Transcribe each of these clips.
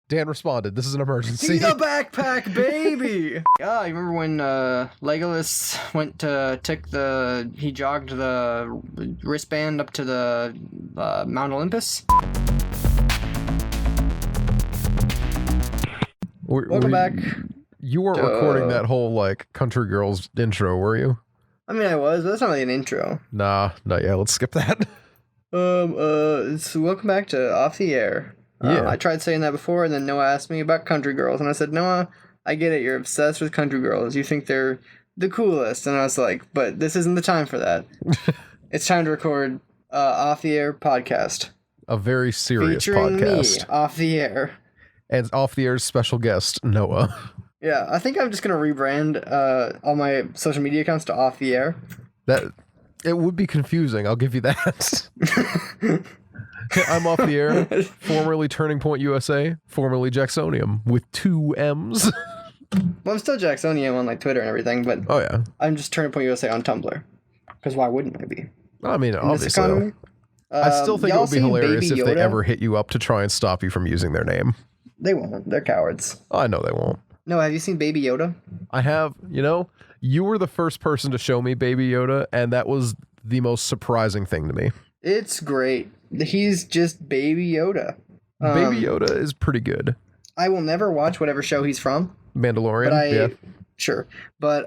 Dan responded, this is an emergency. He's a backpack baby! Yeah, you remember when Legolas he jogged the wristband up to the Mount Olympus? Welcome back. You weren't recording that whole, like, Country Girls intro, were you? I mean, I was, but that's not really an intro. Nah, not yet. Let's skip that. So welcome back to Off the Air. Yeah. I tried saying that before, and then Noah asked me about Country Girls, and I said, Noah, I get it, you're obsessed with Country Girls. You think they're the coolest. And I was like, but this isn't the time for that. It's time to record Off the Air podcast. A very serious featuring podcast. Me, Off the Air. And Off the Air's special guest, Noah. Yeah, I think I'm just going to rebrand all my social media accounts to Off the Air. It would be confusing, I'll give you that. I'm Off the Air, formerly Turning Point USA, formerly Jacksonium, with 2 M's. Well, I'm still Jacksonium on like Twitter and everything, but oh yeah, I'm just Turning Point USA on Tumblr. Because why wouldn't I be? I mean, obviously. I still think it would be hilarious if they ever hit you up to try and stop you from using their name. They won't. They're cowards. Oh, I know they won't. No, have you seen Baby Yoda? I have. You were the first person to show me Baby Yoda, and that was the most surprising thing to me. It's great. He's just Baby Yoda. Baby Yoda is pretty good. I will never watch whatever show he's from. Mandalorian, yeah. Sure. But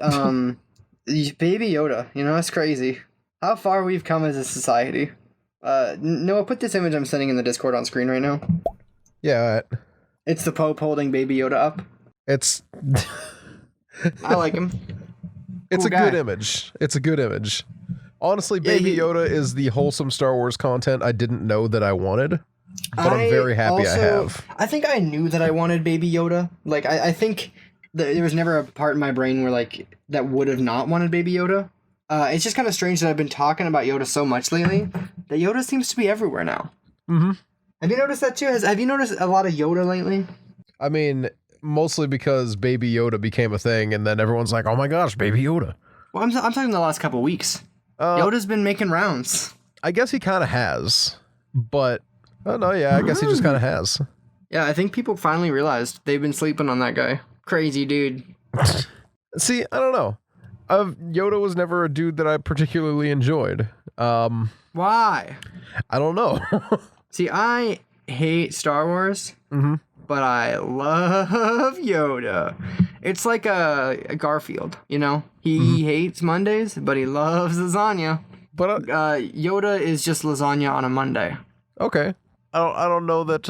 Baby Yoda, it's crazy. How far we've come as a society. Noah, put this image I'm sending in the Discord on screen right now. Yeah. It's the Pope holding Baby Yoda up. It's... I like him. It's cool good image. It's a good image. Honestly, Baby Yoda is the wholesome Star Wars content I didn't know that I wanted, but I'm very happy I have. I think I knew that I wanted Baby Yoda. Like, I think there was never a part in my brain where, like, that would have not wanted Baby Yoda. It's just kind of strange that I've been talking about Yoda so much lately that Yoda seems to be everywhere now. Mm-hmm. Have you noticed that too? Have you noticed a lot of Yoda lately? I mean, mostly because Baby Yoda became a thing, and then everyone's like, oh my gosh, Baby Yoda. Well, I'm talking the last couple weeks. Yoda's been making rounds. I guess he kind of has, but I don't know. Yeah, I guess he just kind of has. Yeah, I think people finally realized they've been sleeping on that guy. Crazy dude. See, I don't know. Yoda was never a dude that I particularly enjoyed. Why? I don't know. See, I hate Star Wars, but I love Yoda. It's like a Garfield, He hates Mondays, but he loves lasagna. But Yoda is just lasagna on a Monday. Okay. I don't know that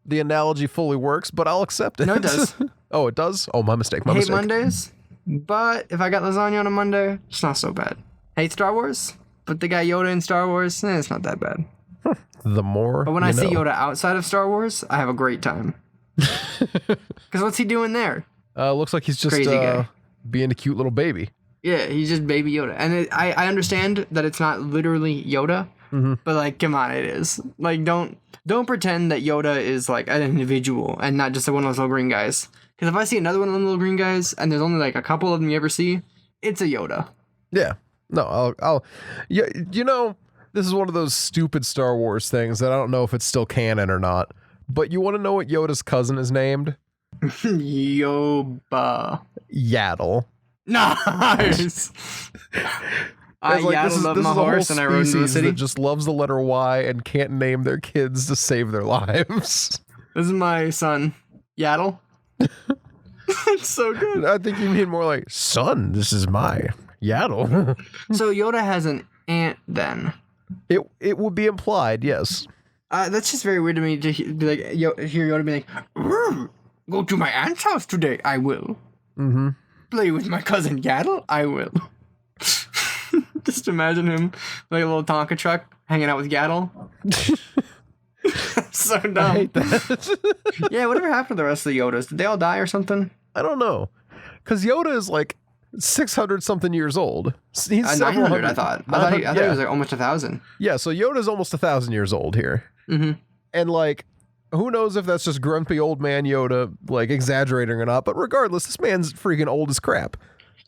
the analogy fully works, but I'll accept it. No, it does. Oh, it does? Oh, my mistake. Hate Mondays, but if I got lasagna on a Monday, it's not so bad. Hate Star Wars, but the guy Yoda in Star Wars, it's not that bad. The more But when I see Yoda outside of Star Wars, I have a great time. Because what's he doing there? Looks like he's just being a cute little baby. Yeah, he's just Baby Yoda. And I understand that it's not literally Yoda, but, like, come on, it is. Like, don't pretend that Yoda is, like, an individual and not just one of those little green guys. Because if I see another one of them little green guys, and there's only, like, a couple of them you ever see, it's a Yoda. Yeah. No, yeah, this is one of those stupid Star Wars things that I don't know if it's still canon or not. But you want to know what Yoda's cousin is named? Yoba. Yaddle. Nice. I love my horse and I rode into the city. That just loves the letter Y and can't name their kids to save their lives. This is my son, Yaddle. It's so good. I think you mean more like, son, this is my Yaddle. So Yoda has an aunt then. It would be implied, yes. That's just very weird to me to be like, hear Yoda be like, go to my aunt's house today, I will. Mm-hmm. Play with my cousin Yaddle, I will. Just imagine him like a little Tonka truck hanging out with Yaddle. So dumb. I hate that. Yeah, whatever happened to the rest of the Yodas? Did they all die or something? I don't know. Because Yoda is like 600 something years old. He's 900, I thought. I thought it was like almost 1,000. Yeah, so Yoda's almost 1,000 years old here. Mm-hmm. And like, who knows if that's just grumpy old man Yoda, like, exaggerating or not, but regardless, this man's freaking old as crap.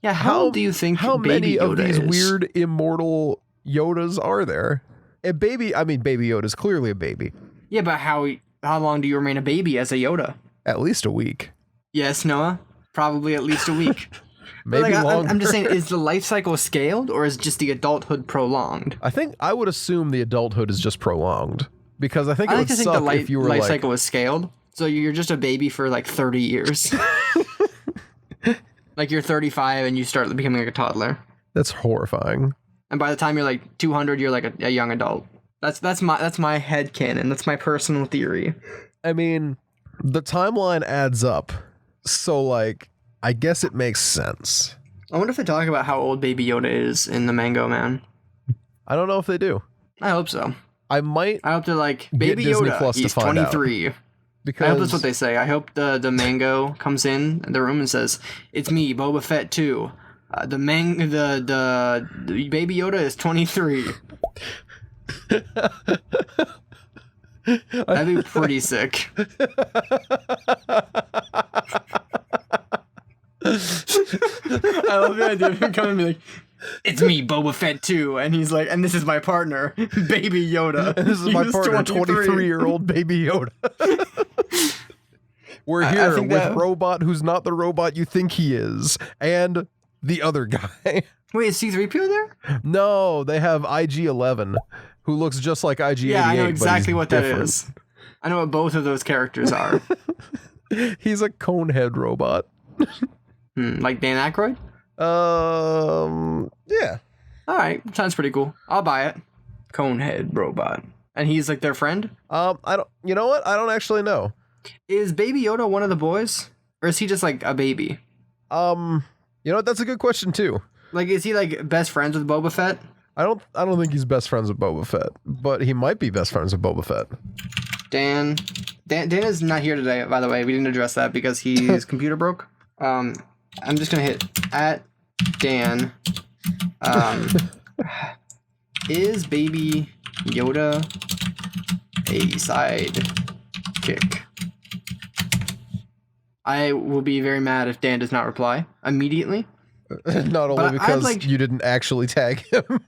Yeah, how old do you think many Yoda of these is? weird immortal Yodas are there? Baby Yoda is clearly a baby. Yeah, but how long do you remain a baby as a Yoda? At least a week. Yes, Noah. Probably at least a week. Maybe longer. I'm just saying, is the life cycle scaled or is just the adulthood prolonged? I would assume the adulthood is just prolonged. Because I think it would suck if you were life like... cycle is scaled. So you're just a baby for like 30 years. Like you're 35 and you start becoming like a toddler. That's horrifying. And by the time you're like 200, you're like a young adult. That's my headcanon. That's my personal theory. I mean, the timeline adds up. So like, I guess it makes sense. I wonder if they talk about how old Baby Yoda is in the Mango Man. I don't know if they do. I hope so. I hope they're like, Baby Yoda, he's 23. Because I hope that's what they say. I hope the Mango comes in the room and says, "It's me, Boba Fett 2. The Baby Yoda is 23." That'd be pretty sick. I love the idea of him coming and be like, "It's me, Boba Fett 2," and he's like, "And this is my partner, Baby Yoda. And this is my partner, 23-year-old Baby Yoda." We're here with Robot who's not the robot you think he is, and the other guy. Wait, is C-3PO there? No, they have IG-11, who looks just like IG-88. Yeah, I know exactly what different. that is. I know what both of those characters are. He's a conehead robot. Like Dan Aykroyd? Yeah. All right, sounds pretty cool. I'll buy it. Conehead robot, and he's like their friend. I don't. You know what? I don't actually know. Is Baby Yoda one of the boys, or is he just like a baby? You know what? That's a good question too. Like, is he like best friends with Boba Fett? I don't think he's best friends with Boba Fett, but he might be best friends with Boba Fett. Dan is not here today, by the way. We didn't address that because his computer broke. I'm just gonna hit @Dan. Is Baby Yoda a sidekick? I will be very mad if Dan does not reply immediately. Not only because you didn't actually tag him.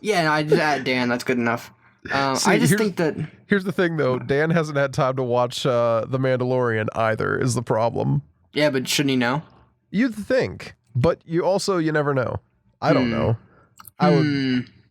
Yeah, no, I just Dan. That's good enough. I just think that... Here's the thing, though. Dan hasn't had time to watch The Mandalorian either, is the problem. Yeah, but shouldn't he know? You'd think. But you never know. I don't know.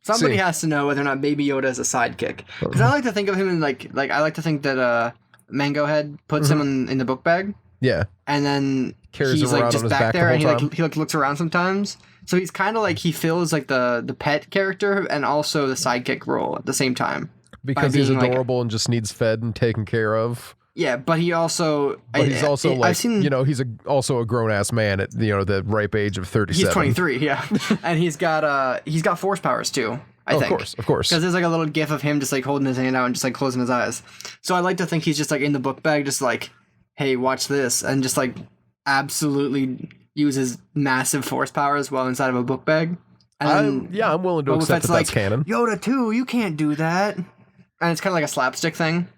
Somebody has to know whether or not Baby Yoda is a sidekick. Because I like to think of him in like I like to think that Mango Head puts him in the book bag. Yeah. And then carries he's him like around just on his back there, and the he looks around sometimes. So he's kind of like he fills like the pet character and also the sidekick role at the same time. Because he's adorable and just needs fed and taken care of. Yeah, but he also... he's also he's also a grown-ass man at, the ripe age of 37. He's 23, yeah. And he's got force powers, too, I think. Of course. Because there's like a little gif of him just like holding his hand out and just like closing his eyes. So I like to think he's just like in the book bag, just like, hey, watch this, and just like absolutely uses massive force powers while inside of a book bag. And I'm willing to accept that's canon. Yoda 2, you can't do that. And it's kind of like a slapstick thing,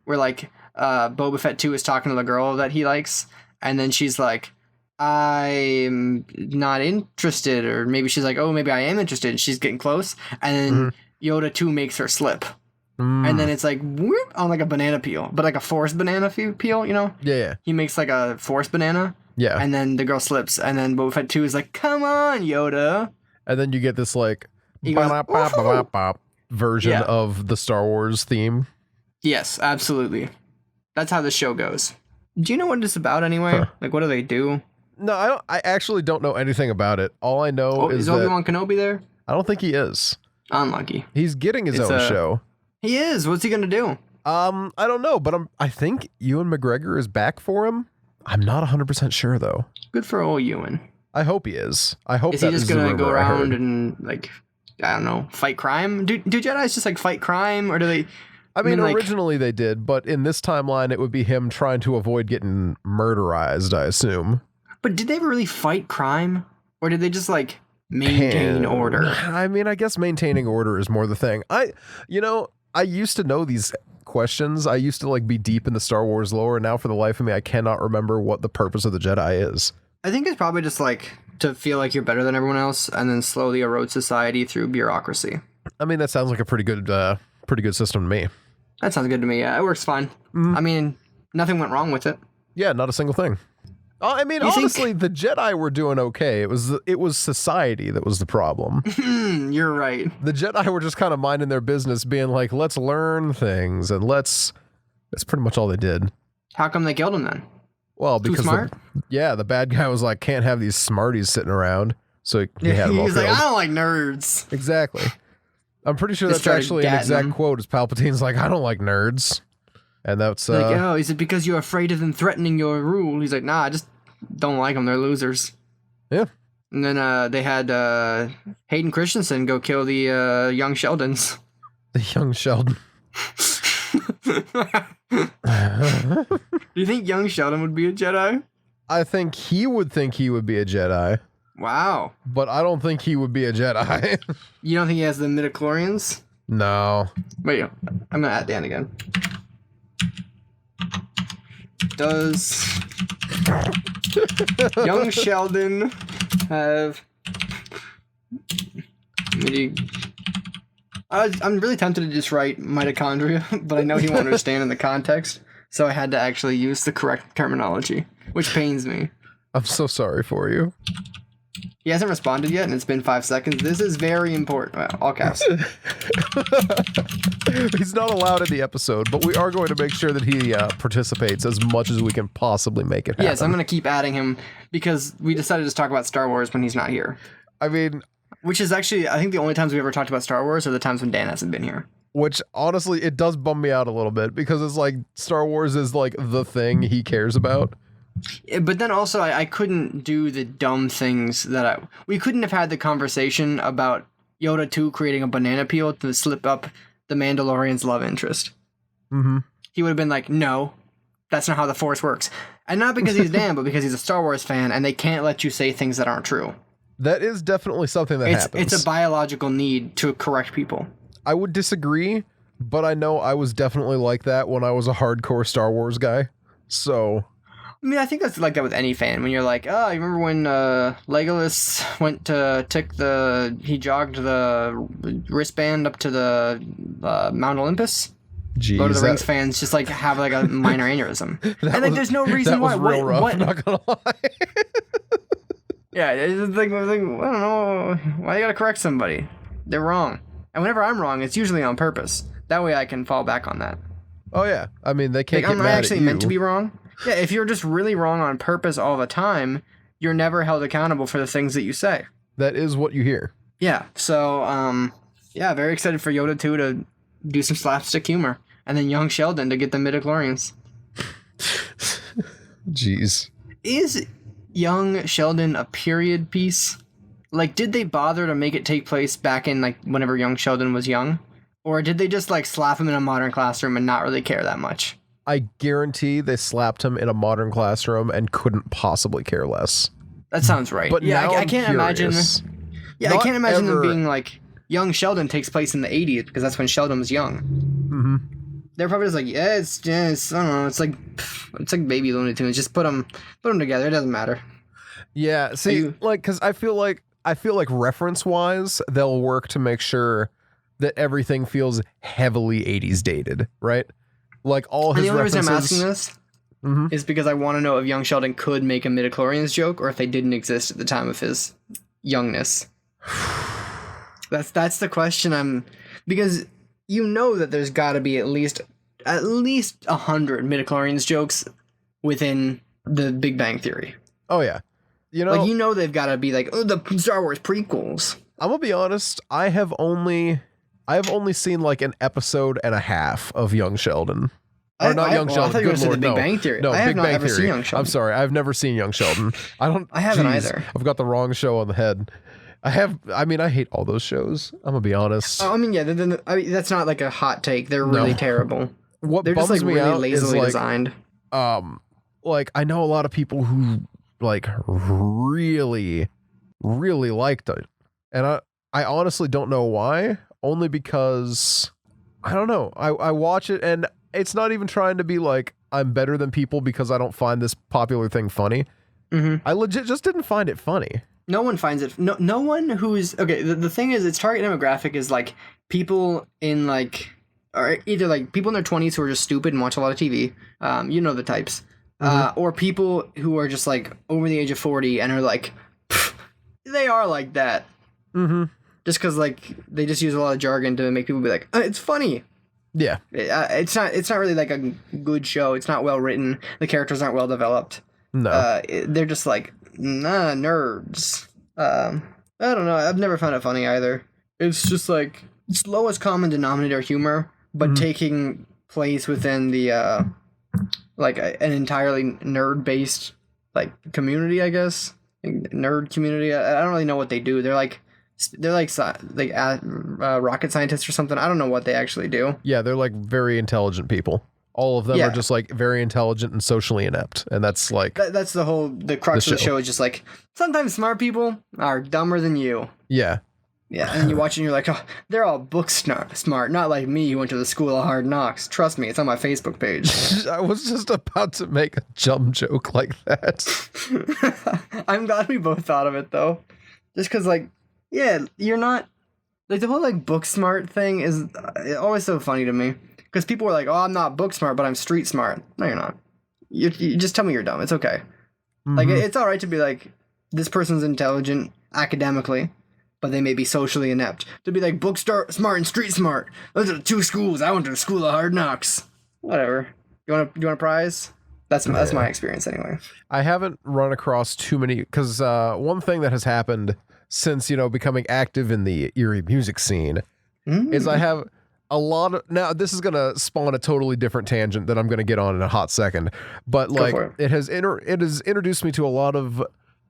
where like Boba Fett 2 is talking to the girl that he likes, and then she's like, I'm not interested, or maybe she's like, oh, maybe I am interested, and she's getting close, and then Yoda 2 makes her slip. And then it's like, whoop, on like a banana peel, but like a forced banana peel, Yeah. He makes like a forced banana. Yeah. And then the girl slips, and then Boba Fett 2 is like, come on, Yoda. And then you get this like version of the Star Wars theme. Yes, absolutely. That's how the show goes. Do you know what it's about anyway? Like, what do they do? No, I actually don't know anything about it. All I know is that... Is Obi-Wan Kenobi there? I don't think he is. Unlucky. He's getting his own show. He is. What's he gonna do? I don't know, but I think Ewan McGregor is back for him. I'm not 100% sure though. Good for old Ewan. I hope he is. I hope is he just gonna go around and like, I don't know, fight crime? Do Jedis just like fight crime, or do they? I mean, originally they did, but in this timeline, it would be him trying to avoid getting murderized, I assume. But did they ever really fight crime, or did they just like maintain order? I mean, I guess maintaining order is more the thing. I used to know these questions. I used to like be deep in the Star Wars lore, and now for the life of me, I cannot remember what the purpose of the Jedi is. I think it's probably just like to feel like you're better than everyone else, and then slowly erode society through bureaucracy. I mean, that sounds like a pretty good system to me. That sounds good to me. Yeah, it works fine. I mean, nothing went wrong with it. Yeah, not a single thing. I mean, honestly, the Jedi were doing okay. It was society that was the problem. You're right. The Jedi were just kind of minding their business, being like, let's learn things, and that's pretty much all they did. How come they killed him then? Well, because Too smart? The bad guy was like, can't have these smarties sitting around, so he had them all He's like, killed. I don't like nerds. Exactly. I'm pretty sure that's actually an exact quote. Is Palpatine's like, I don't like nerds, and that's like, oh, is it because you're afraid of them threatening your rule? He's like, nah, I just don't like them. They're losers. Yeah. And then they had Hayden Christensen go kill the young Sheldons. The young Sheldon. Do you think young Sheldon would be a Jedi? I think he would be a Jedi. Wow. But I don't think he would be a Jedi. You don't think he has the midichlorians? No. Wait, I'm gonna add Dan again. Does young Sheldon have I'm really tempted to just write mitochondria, but I know he won't understand in the context, so I had to actually use the correct terminology, which pains me. I'm so sorry for you. He hasn't responded yet, and it's been 5 seconds. This is very important. Well, all caps. He's not allowed in the episode, but we are going to make sure that he participates as much as we can possibly make it happen. Yes, I'm going to keep adding him because we decided to talk about Star Wars when he's not here. I mean... Which is actually, I think the only times we ever talked about Star Wars are the times when Dan hasn't been here. Which, honestly, it does bum me out a little bit because it's like Star Wars is like the thing he cares about. But then also, I couldn't do the dumb things that we couldn't have had the conversation about Yoda 2 creating a banana peel to slip up the Mandalorian's love interest. Mm-hmm. He would have been like, no, that's not how the Force works. And not because he's Dan, but because he's a Star Wars fan and they can't let you say things that aren't true. That is definitely something that happens. It's a biological need to correct people. I would disagree, but I know I was definitely like that when I was a hardcore Star Wars guy. So... I mean, I think that's like that with any fan. When you're like, oh, you remember when Legolas went to he jogged the wristband up to the Mount Olympus? Jeez, Lord of the Rings fans just like have like a minor aneurysm. And like there's no reason why. That was real rough, what? not gonna lie. Yeah, it's like, I don't know why you gotta correct somebody. They're wrong. And whenever I'm wrong, it's usually on purpose. That way I can fall back on that. Oh yeah, I mean they can't like, get I'm mad actually at you. meant to be wrong. Yeah, if you're just really wrong on purpose all the time, you're never held accountable for the things that you say. That is what you hear. Yeah, so, yeah, very excited for Yoda 2 to do some slapstick humor. And then young Sheldon to get the midichlorians. Jeez. Is young Sheldon a period piece? Like, did they bother to make it take place back in, like, whenever young Sheldon was young? Or did they just, like, slap him in a modern classroom and not really care that much? I guarantee they slapped him in a modern classroom and couldn't possibly care less. That sounds right. But yeah, now I can't imagine. Yeah, Not I can't imagine ever... them being like young Sheldon takes place in the 80s because that's when Sheldon was young. Mm-hmm. They're probably just like, it's I don't know, it's like baby Looney Tunes. Just put them together. It doesn't matter. Yeah, see, like, because I feel like reference wise, they'll work to make sure that everything feels heavily 80s dated, right? Like all his references. And the only reason I'm asking this is because I want to know if young Sheldon could make a midichlorians joke or if they didn't exist at the time of his youngness. That's the question because you know that there's got to be at least 100 midichlorians jokes within the Big Bang Theory. Oh yeah. You know, like they've got to be like, oh, the Star Wars prequels. I'm gonna be honest, I have only seen like an episode and a half of Young Sheldon. Or not Young Sheldon. I thought you were going to say the Big Bang Theory. No, I have Big not Bang ever Theory. seen Young Sheldon. I'm sorry, I've never seen Young Sheldon. I haven't either. I've got the wrong show on the head. I hate all those shows. I'm gonna be honest. Oh, I mean, yeah, that's not like a hot take. They're really terrible. They're just like me really out lazily is, like, designed. Like I know a lot of people who like really, really liked it, and I honestly don't know why. Only because I don't know. I watch it and it's not even trying to be like I'm better than people because I don't find this popular thing funny. Mm-hmm. I legit just didn't find it funny. No one finds it. No one who's okay. The thing is, its target demographic is like people in like, or either like people in their 20s who are just stupid and watch a lot of TV. You know the types. or people who are just like over the age of 40 and are like, they are like that. Mm-hmm. Just because like they just use a lot of jargon to make people be like, it's funny. Yeah. It's not really like a good show. It's not well written. The characters aren't well developed. No. They're just like, nah, nerds. I don't know. I've never found it funny either. It's just like it's lowest common denominator humor, but taking place within the like an entirely nerd based like community, I guess. Nerd community. I don't really know what they do. They're like rocket scientists or something. I don't know what they actually do. Yeah, they're like very intelligent people. All of them are just like very intelligent and socially inept, and that's like that's the crux of the show is just like sometimes smart people are dumber than you. Yeah. Yeah, and you watch it and you're like, oh, they're all book smart, not like me who went to the school of hard knocks. Trust me, it's on my Facebook page. I was just about to make a dumb joke like that. I'm glad we both thought of it though. Just because like, yeah, you're not like the whole like book smart thing is always so funny to me. Because people were like, oh, I'm not book smart, but I'm street smart. No, you're not. You just tell me you're dumb. It's okay. Like, it's all right to be like, this person's intelligent academically, but they may be socially inept. To be like, smart and street smart. Those are the two schools. I went to the school of hard knocks. Whatever. You want a prize? That's my experience anyway. I haven't run across too many, because one thing that has happened since, becoming active in the Erie music scene is I have a lot of, now this is going to spawn a totally different tangent that I'm going to get on in a hot second, but like it has introduced me to a lot of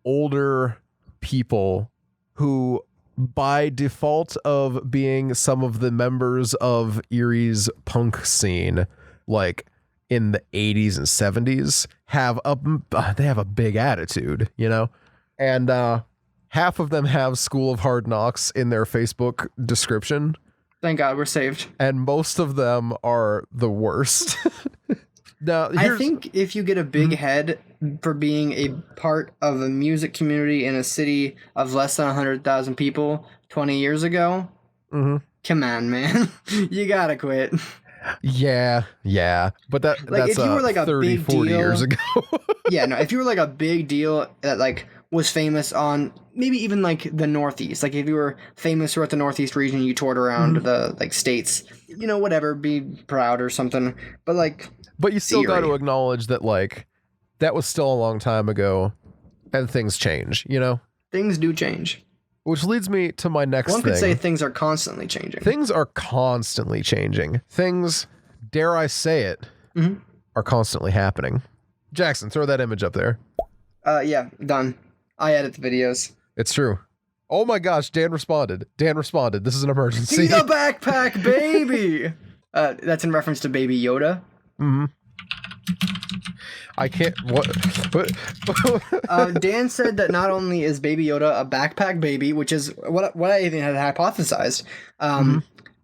older people who by default of being some of the members of Erie's punk scene, like in the 80s and 70s, they have a big attitude, and half of them have School of Hard Knocks in their Facebook description. Thank God we're saved. And most of them are the worst. Now, I think if you get a big head for being a part of a music community in a city of less than 100,000 people 20 years ago, come on, man. You gotta quit. Yeah. But that's if you were like 30, 40 years ago. Yeah, no, if you were like a big deal that like was famous on maybe even like the Northeast, like if you were famous throughout the Northeast region, you toured around the like states, whatever, be proud or something. But you still got to acknowledge that like that was still a long time ago, and things change. Things do change. Which leads me to my next thing. One could say things are constantly changing. Things are constantly changing. Things, dare I say it, are constantly happening. Jackson, throw that image up there. Yeah, done. I edit the videos. It's true. Oh my gosh, Dan responded. This is an emergency. He's a backpack baby! That's in reference to Baby Yoda. I can't... What? Dan said that not only is Baby Yoda a backpack baby, which is what I even had hypothesized,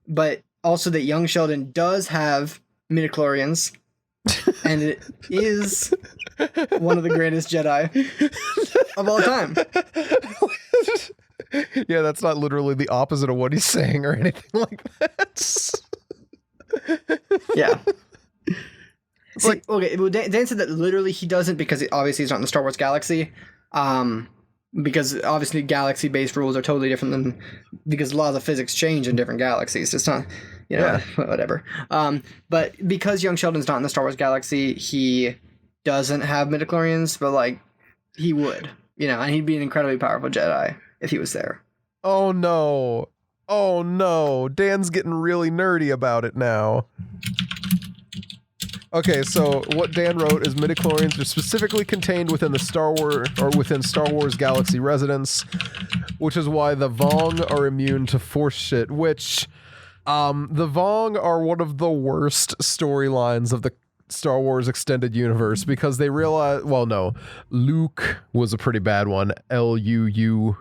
but also that young Sheldon does have midichlorians, and it is one of the greatest Jedi of all time. Yeah, that's not literally the opposite of what he's saying or anything like that. Yeah. See, okay, well, Dan said that literally he doesn't because obviously he's not in the Star Wars galaxy. Because obviously galaxy-based rules are totally different than because laws of physics change in different galaxies. It's not, whatever. But because young Sheldon's not in the Star Wars galaxy, he doesn't have midichlorians, but like he would, and he'd be an incredibly powerful Jedi if he was there. Oh no, Dan's getting really nerdy about it now. Okay, so what Dan wrote is midichlorians are specifically contained within Star Wars Galaxy residents, which is why the Vong are immune to Force shit, which the Vong are one of the worst storylines of the Star Wars extended universe because they realize, well, no, Luke was a pretty bad one. Luke,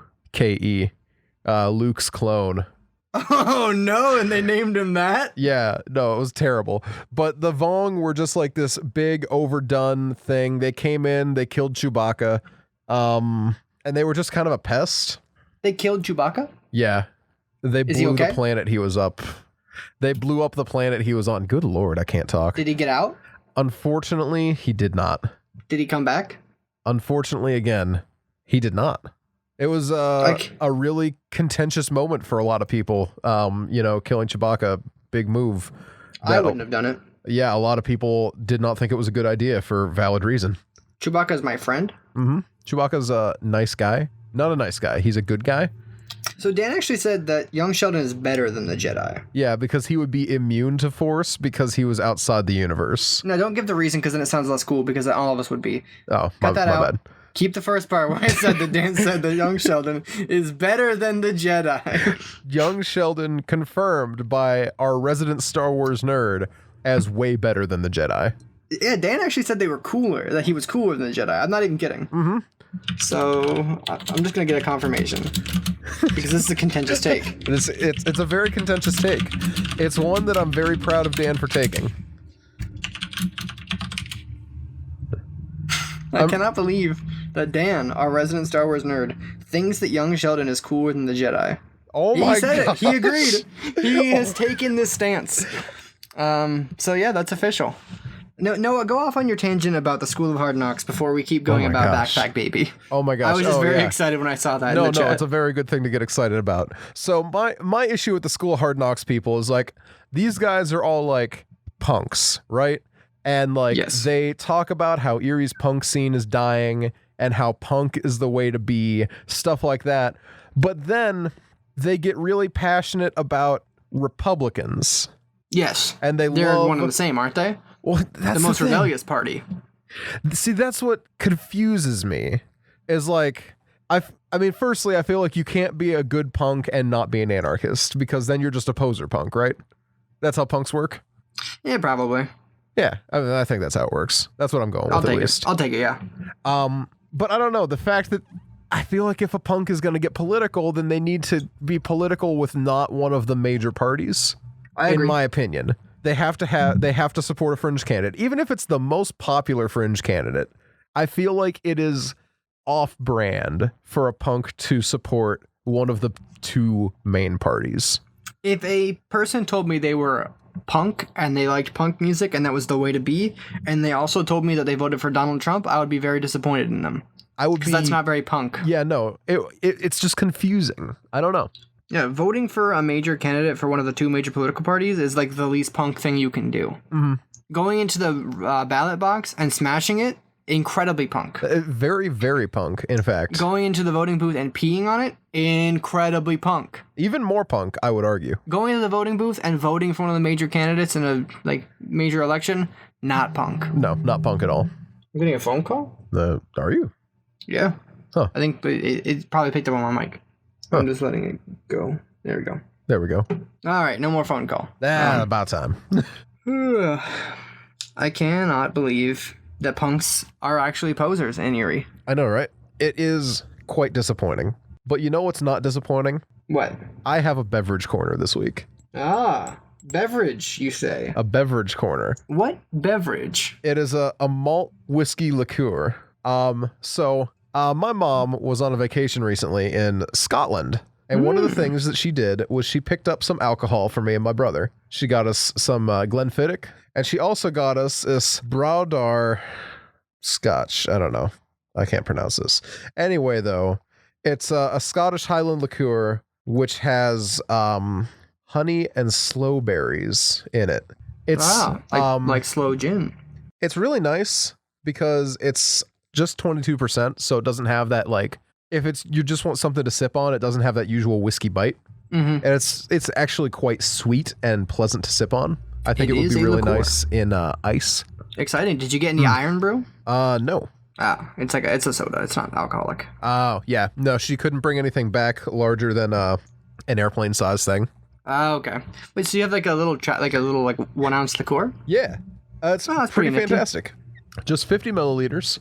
Luke's clone. Oh no, and they named him that? Yeah, no, it was terrible. But the Vong were just like this big overdone thing. They came in, they killed Chewbacca, and they were just kind of a pest. They killed Chewbacca? Yeah. They blew the planet he was up. They blew up the planet he was on. Good Lord, I can't talk. Did he get out? Unfortunately, he did not. Did he come back? Unfortunately, again, he did not. It was a really contentious moment for a lot of people. Killing Chewbacca, big move. I wouldn't have done it. Yeah, a lot of people did not think it was a good idea for valid reason. Chewbacca's my friend. Mm-hmm. Chewbacca's a nice guy. Not a nice guy. He's a good guy. So Dan actually said that young Sheldon is better than the Jedi. Yeah, because he would be immune to Force because he was outside the universe. No, don't give the reason because then it sounds less cool because all of us would be. Oh, Cut that my out. bad. Keep the first part where I said that Dan said that young Sheldon is better than the Jedi. Young Sheldon confirmed by our resident Star Wars nerd as way better than the Jedi. Yeah, Dan actually said they were cooler, that he was cooler than the Jedi. I'm not even kidding. Mm-hmm. So I'm just going to get a confirmation because this is a contentious take. It's a very contentious take. It's one that I'm very proud of Dan for taking. I cannot believe that Dan, our resident Star Wars nerd, thinks that young Sheldon is cooler than the Jedi. Oh my god. He said it. He agreed. He has taken this stance. So yeah, that's official. No, Noah, go off on your tangent about the School of Hard Knocks before we keep going about Backpack Baby. Oh my gosh. I was just very excited when I saw that in the chat. No, it's a very good thing to get excited about. So my issue with the School of Hard Knocks people is like, these guys are all like punks, right? And like they talk about how Erie's punk scene is dying and how punk is the way to be, stuff like that. But then they get really passionate about Republicans. Yes. And they're one and the same, aren't they? Well, that's the most rebellious party. See, that's what confuses me. Is like, I mean, firstly, I feel like you can't be a good punk and not be an anarchist because then you're just a poser punk, right? That's how punks work. Yeah, probably. Yeah, I mean, I think that's how it works. That's what I'm going with, at least. I'll take it, yeah. But I don't know, the fact that I feel like if a punk is going to get political, then they need to be political with not one of the major parties. I agree. In my opinion. They have to support a fringe candidate. Even if it's the most popular fringe candidate, I feel like it is off-brand for a punk to support one of the two main parties. If a person told me they were punk and they liked punk music and that was the way to be, and they also told me that they voted for Donald Trump, I would be very disappointed in them. Because that's not very punk. Yeah, no. It's just confusing. I don't know. Yeah, voting for a major candidate for one of the two major political parties is like the least punk thing you can do. Mm-hmm. Going into the ballot box and smashing it, incredibly punk. Very, very punk, in fact. Going into the voting booth and peeing on it, incredibly punk. Even more punk, I would argue. Going to the voting booth and voting for one of the major candidates in a major election, not punk. No, not punk at all. I'm getting a phone call? Are you? Yeah. Huh. I think it probably picked up on my mic. I'm just letting it go. There we go. There we go. All right, no more phone call. About time. I cannot believe that punks are actually posers in Erie. I know, right? It is quite disappointing. But you know what's not disappointing? What? I have a beverage corner this week. Beverage, you say? A beverage corner. What beverage? It is a malt whiskey liqueur. My mom was on a vacation recently in Scotland, and one of the things that she did was she picked up some alcohol for me and my brother. She got us some Glenfiddich, and she also got us this Browdar Scotch. I don't know. I can't pronounce this. Anyway, though, it's a Scottish Highland liqueur, which has honey and sloe berries in it. It's like sloe gin. It's really nice because it's just 22%, so it doesn't have that, like, if you just want something to sip on, it doesn't have that usual whiskey bite. Mm-hmm. And it's actually quite sweet and pleasant to sip on. I think it would be really nice in ice. Exciting. Did you get any iron brew? No. It's a soda. It's not alcoholic. Oh, yeah. No, she couldn't bring anything back larger than an airplane size thing. Okay. Wait, so you have like a little 1 ounce liqueur? Yeah. It's pretty fantastic. Just 50 milliliters.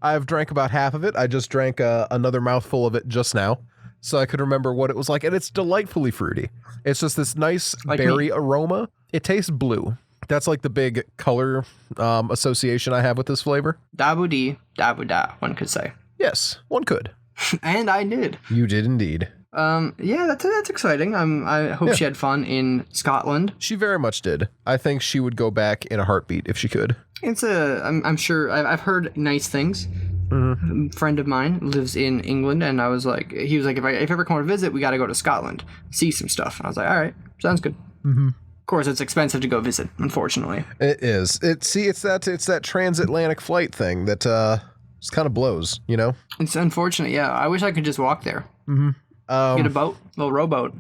I've drank about half of it. I just drank another mouthful of it just now, so I could remember what it was like. And it's delightfully fruity. It's just this nice berry aroma. It tastes blue. That's like the big color association I have with this flavor. Dabu-dee, dabu-da, one could say. Yes, one could. And I did. You did indeed. Yeah, that's exciting. I hope she had fun in Scotland. She very much did. I think she would go back in a heartbeat if she could. I'm sure I've heard nice things. A friend of mine lives in England, and he was like, if I ever come to visit, we got to go to Scotland, see some stuff. And I was like, all right, sounds good. Mm-hmm. Of course, it's expensive to go visit, unfortunately. It is. It's that transatlantic flight thing that just kind of blows, you know? It's unfortunate, yeah. I wish I could just walk there. Mm-hmm. Get a boat, a little rowboat.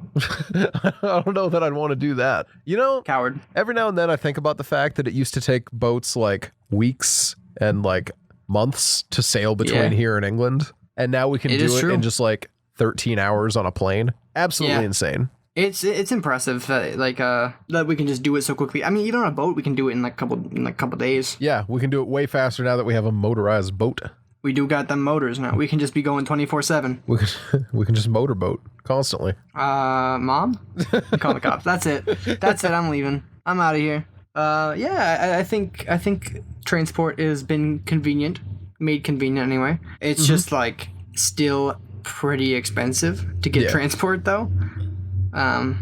I don't know that I'd want to do that. You know, coward. Every now and then I think about the fact that it used to take boats like weeks and like months to sail between here and England, and now we can do it in just like 13 hours on a plane. Absolutely insane. It's impressive that we can just do it so quickly. I mean, even on a boat, we can do it in a couple days. Yeah, we can do it way faster now that we have a motorized boat. We do got them motors now. We can just be going 24/7. We can just motorboat constantly. Mom? Call the cops. That's it. I'm leaving. I'm out of here. I think transport has been made convenient anyway. It's just like still pretty expensive to get transport though. I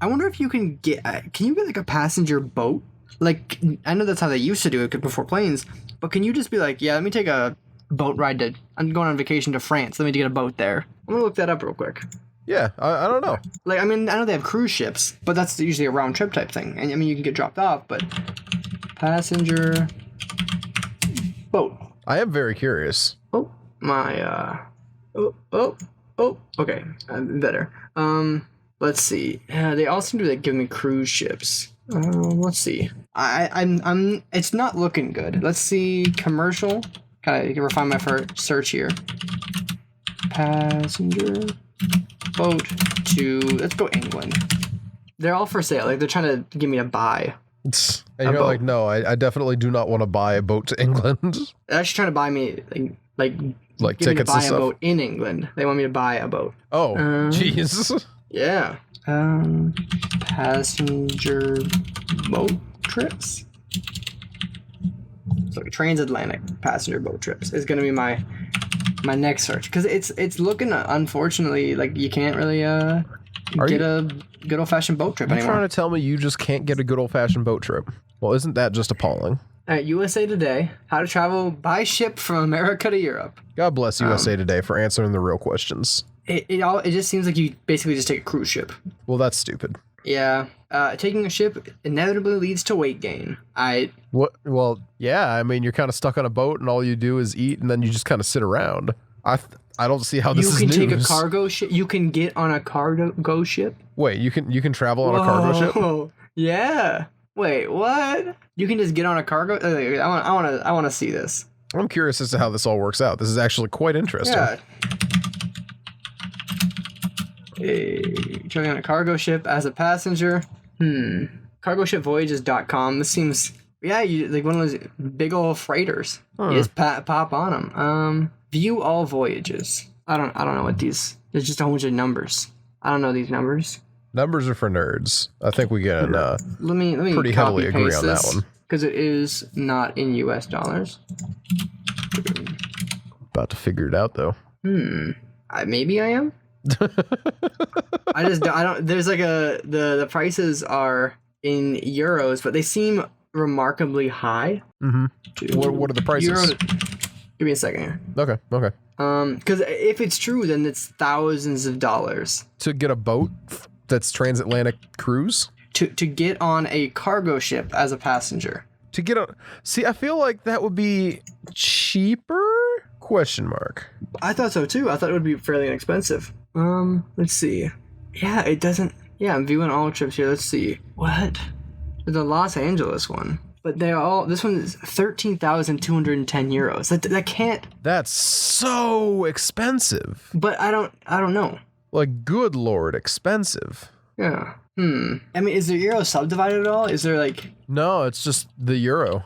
wonder if you can get like a passenger boat? Like, I know that's how they used to do it before planes, but can you just be like, let me take a boat ride I'm going on vacation to France. Let me get a boat there. I'm gonna look that up real quick. Yeah, I don't know. Like, I mean, I know they have cruise ships, but that's usually a round trip type thing. And I mean, you can get dropped off, but passenger boat. I am very curious. Oh, my, okay, better. Let's see. They all seem to give me cruise ships. Let's see. I'm. It's not looking good. Let's see. Commercial. Can I refine my first search here? Passenger boat to. Let's go England. They're all for sale. Like, they're trying to get me to buy. And you're like, no, I definitely do not want to buy a boat to England. They're actually trying to buy me like tickets me to buy and stuff. A boat in England. They want me to buy a boat. Oh, jeez. Yeah. Passenger boat trips. So transatlantic passenger boat trips is going to be my next search, because it's looking, unfortunately, like you can't really get a good old fashioned boat trip anymore. You're trying to tell me you just can't get a good old fashioned boat trip? Well, isn't that just appalling? USA Today: how to travel by ship from America to Europe. God bless USA Today for answering the real questions. It just seems like you basically just take a cruise ship. Well, that's stupid. Yeah. Taking a ship inevitably leads to weight gain. What? Well, yeah. I mean, you're kind of stuck on a boat, and all you do is eat, and then you just kind of sit around. I don't see how this is news. You can take a cargo ship. You can get on a cargo ship. Wait, you can travel on a cargo ship? Yeah. Wait, what? You can just get on a cargo. I want to see this. I'm curious as to how this all works out. This is actually quite interesting. Yeah. Traveling on a cargo ship as a passenger. Cargoshipvoyages.com. This seems, you like one of those big old freighters. You just pop on them. View all voyages. I don't know what these. There's just a whole bunch of numbers. I don't know these numbers. Numbers are for nerds. I think we can let me pretty heavily agree on that one. Because it is not in US dollars. About to figure it out though. Maybe I am. I don't. There's like the prices are in euros, but they seem remarkably high. Mm-hmm. What are the prices? Give me a second here. Okay. Because if it's true, then it's thousands of dollars to get a boat that's transatlantic cruise. To get on a cargo ship as a passenger. To get on. See, I feel like that would be cheaper? Question mark. I thought so too. I thought it would be fairly inexpensive. Let's see. Yeah, it doesn't. Yeah, I'm viewing all trips here. Let's see. What? The Los Angeles one. But they're all. This one is 13,210 euros. That can't. That's so expensive. But I don't know. Like, good lord, expensive. Yeah. I mean, is the euro subdivided at all? Is there like? No, it's just the euro.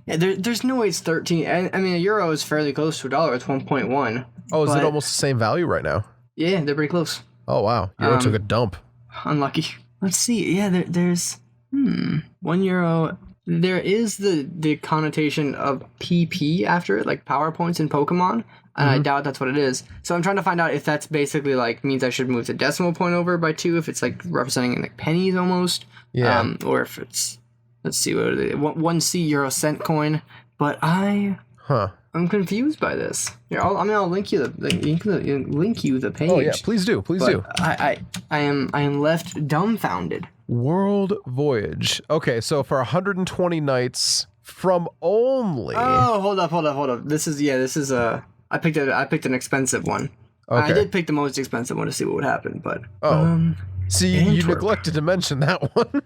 Yeah, there's no way it's 13. I mean, a euro is fairly close to a dollar. It's 1.1. Oh, is it almost the same value right now? Yeah, they're pretty close. Oh wow, euro took a dump. Unlucky. Let's see. Yeah, there's 1 euro. There is the connotation of PP after it, like power points in Pokemon. and I doubt that's what it is. So I'm trying to find out if that's basically like means I should move the decimal point over by 2, if it's like representing like pennies almost, or if it's, let's see, what are they, 1C euro cent coin. But I'm confused by this. Here, I'll link you the page. Oh yeah, please do. I am left dumbfounded. World Voyage. Okay, so for 120 nights from only. Oh, hold up. This is I picked an expensive one. Okay. I did pick the most expensive one to see what would happen, but see, you neglected to mention that one.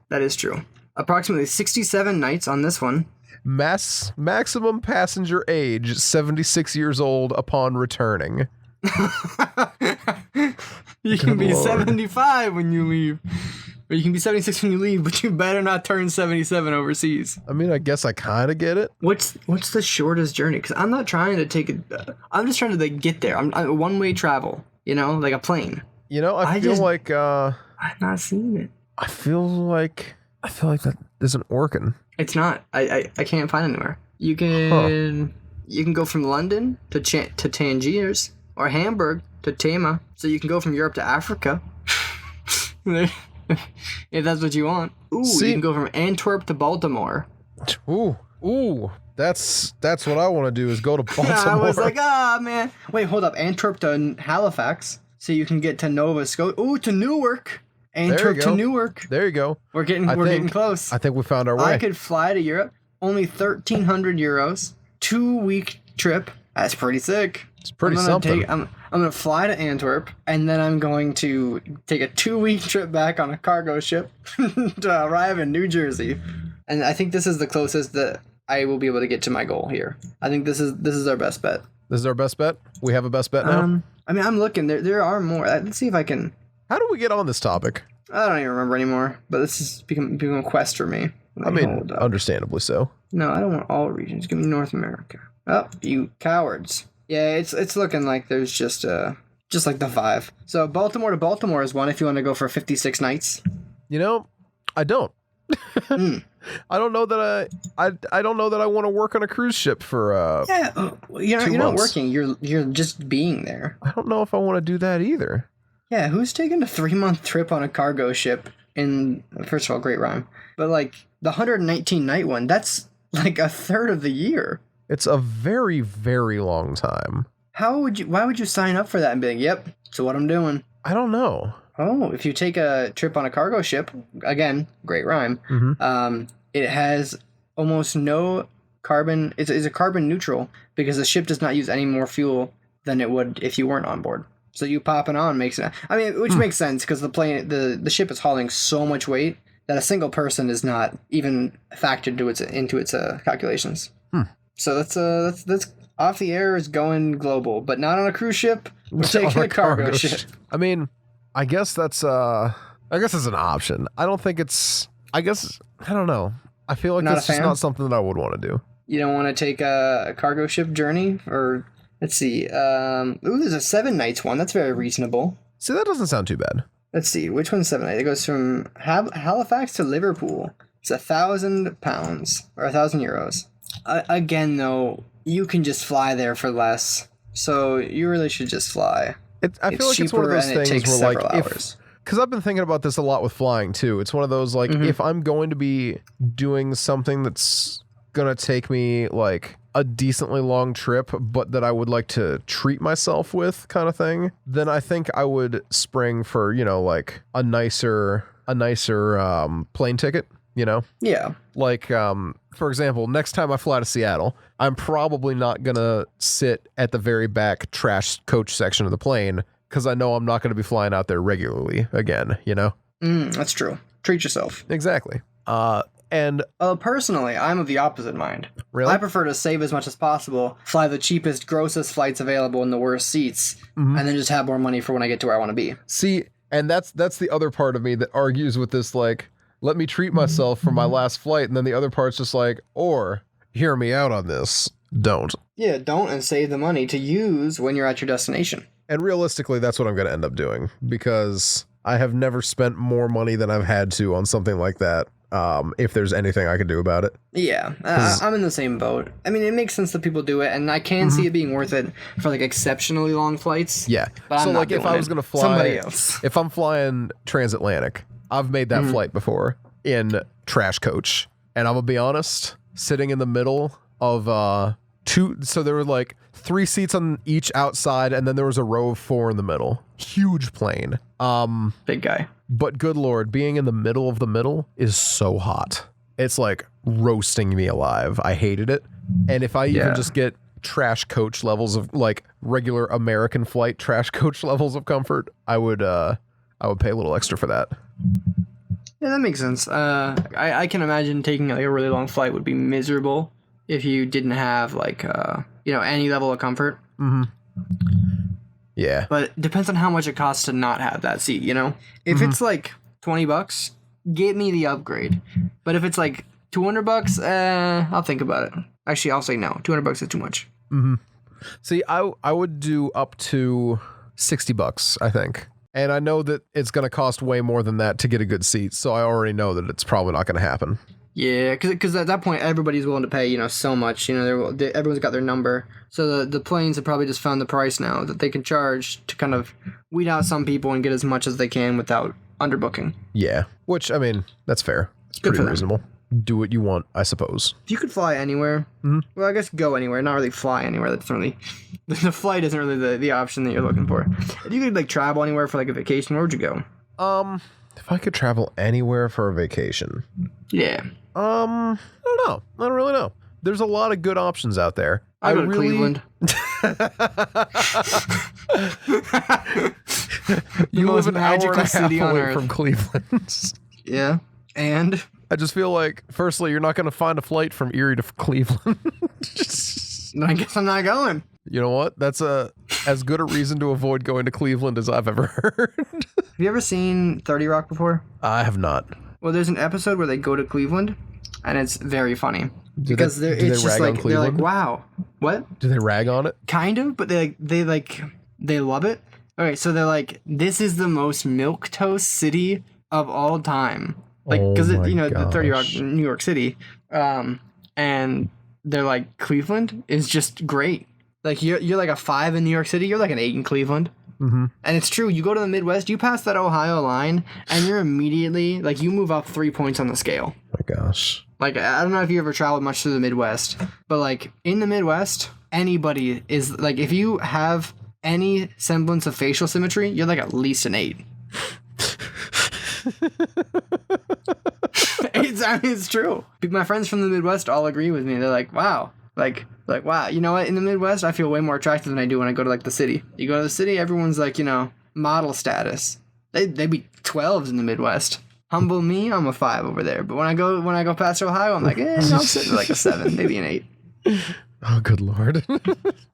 That is true. Approximately 67 nights on this one. Maximum passenger age 76 years old upon returning. You can be 75 when you leave. Or you can be 76 when you leave, but you better not turn 77 overseas. I mean, I guess I kind of get it. What's the shortest journey? Because I'm not trying to take it. I'm just trying to like get there. I'm one-way travel, like a plane. I feel like I've not seen it. I feel like that isn't working. It's not. I can't find anywhere. You can go from London to Tangiers or Hamburg to Tama. So you can go from Europe to Africa. If that's what you want. Ooh, you can go from Antwerp to Baltimore. Ooh, that's what I want to do is go to Baltimore. I was like, man. Wait, hold up. Antwerp to Halifax, so you can get to Nova Scotia. Ooh, to Newark. Antwerp to Newark. There you go. We're getting close. I think we found our way. I could fly to Europe. Only 1,300 euros. 2-week trip. That's pretty sick. It's pretty something. I'm going to fly to Antwerp, and then I'm going to take a 2-week trip back on a cargo ship to arrive in New Jersey. And I think this is the closest that I will be able to get to my goal here. I think this is our best bet. This is our best bet? We have a best bet now? I mean, I'm looking. There are more. Let's see if I can... How do we get on this topic? I don't even remember anymore, but this has become a quest for me. I mean, understandably so. No, I don't want all regions. Give me North America. Oh, you cowards. Yeah, it's looking like there's just like the 5. So Baltimore to Baltimore is one if you want to go for 56 nights. I don't. I don't know that I don't know that I want to work on a cruise ship for you're not working. You're just being there. I don't know if I want to do that either. Yeah, who's taking a 3-month trip on a cargo ship in, first of all, great rhyme, but like the 119 night one, that's like a third of the year. It's a very, very long time. Why would you sign up for that and be like, yep, that's what I'm doing? I don't know. Oh, if you take a trip on a cargo ship, again, great rhyme, it has almost no carbon. It's a carbon neutral because the ship does not use any more fuel than it would if you weren't on board. So you popping on makes it. I mean, which makes sense because the ship is hauling so much weight that a single person is not even factored into its calculations. So that's off the air is going global, but not on a cruise ship. We're taking a cargo ship. I mean, I guess that's an option. I don't think it's. I don't know. I feel like that's just not something that I would want to do. You don't want to take a cargo ship journey, or let's see. There's a 7 nights one. That's very reasonable. See, that doesn't sound too bad. Let's see. Which one's 7 nights? It goes from Halifax to Liverpool. It's £1,000 or €1,000. Again, though, you can just fly there for less, so you really should just fly. I feel like it's one of those things where, like, because I've been thinking about this a lot with flying too. It's one of those like, if I'm going to be doing something that's gonna take me like a decently long trip, but that I would like to treat myself with, kind of thing, then I think I would spring for like a nicer plane ticket. Yeah. Like, for example, next time I fly to Seattle, I'm probably not going to sit at the very back trash coach section of the plane because I know I'm not going to be flying out there regularly again, That's true. Treat yourself. Exactly. And personally, I'm of the opposite mind. Really? I prefer to save as much as possible, fly the cheapest, grossest flights available in the worst seats, and then just have more money for when I get to where I want to be. See, and that's the other part of me that argues with this, like, let me treat myself for my last flight, and then the other part's just like, or hear me out on this. Don't. Yeah, don't, and save the money to use when you're at your destination. And realistically, that's what I'm going to end up doing, because I have never spent more money than I've had to on something like that. if there's anything I can do about it. Yeah, I'm in the same boat. I mean, it makes sense that people do it, and I can see it being worth it for like exceptionally long flights. Yeah. But So I'm not like if doing I was it. gonna fly, Somebody else. if I'm flying transatlantic, I've made that flight before in trash coach, and I'm gonna be honest, sitting in the middle of two. So there were like 3 seats on each outside, and then there was a row of 4 in the middle. Huge plane. Big guy. But good Lord, being in the middle of the middle is so hot. It's like roasting me alive. I hated it. And if I even just get trash coach levels of like regular American flight trash coach levels of comfort, I would pay a little extra for that. Yeah, that makes sense. I can imagine taking like a really long flight would be miserable if you didn't have like any level of comfort. Yeah. But it depends on how much it costs to not have that seat, you know? If it's like $20, get me the upgrade. But if it's like $200, I'll think about it. Actually, I'll say no. $200 is too much. See, I would do up to $60, I think. And I know that it's going to cost way more than that to get a good seat, so I already know that it's probably not going to happen. Yeah, because at that point, everybody's willing to pay, so much. Everyone's got their number. So the planes have probably just found the price now that they can charge to kind of weed out some people and get as much as they can without underbooking. Yeah, which, I mean, that's fair. It's Good pretty for them. reasonable. Do what you want, I suppose. If you could fly anywhere, well, I guess go anywhere, not really fly anywhere. That's not really the flight isn't really the option that you're looking for. If you could like travel anywhere for like a vacation, where would you go? If I could travel anywhere for a vacation, Yeah, I don't know. I don't really know. There's a lot of good options out there. I go to Cleveland. You most live an hour and a magical half city on away earth. from Cleveland. Yeah, and I just feel like, firstly, you're not going to find a flight from Erie to Cleveland. I guess I'm not going. You know what? That's as good a reason to avoid going to Cleveland as I've ever heard. Have you ever seen 30 Rock before? I have not. Well, there's an episode where they go to Cleveland, and it's very funny Do because they it's just rag on like they're like, Cleveland? wow, what? Do they rag on it? Kind of, but they love it. Okay, so they're like, this is the most milquetoast city of all time. Like, Oh because my the 30 Rock, gosh. New York City, and they're like, Cleveland is just great. Like you're like a 5 in New York City, you're like an 8 in Cleveland. Mm-hmm. And it's true. You go to the Midwest, you pass that Ohio line, and you're immediately like you move up 3 points on the scale. My gosh. Like I don't know if you ever traveled much through the Midwest, but like in the Midwest, anybody is like if you have any semblance of facial symmetry, you're like at least an 8. It's true. My friends from the Midwest all agree with me. They're like, wow. Like wow, you know what? In the Midwest, I feel way more attractive than I do when I go to like the city. You go to the city, everyone's like, model status. They be 12s in the Midwest. Humble me, I'm a 5 over there. But when I go past Ohio, I'm like, I'm sitting at like a 7, maybe an 8. Oh, good Lord.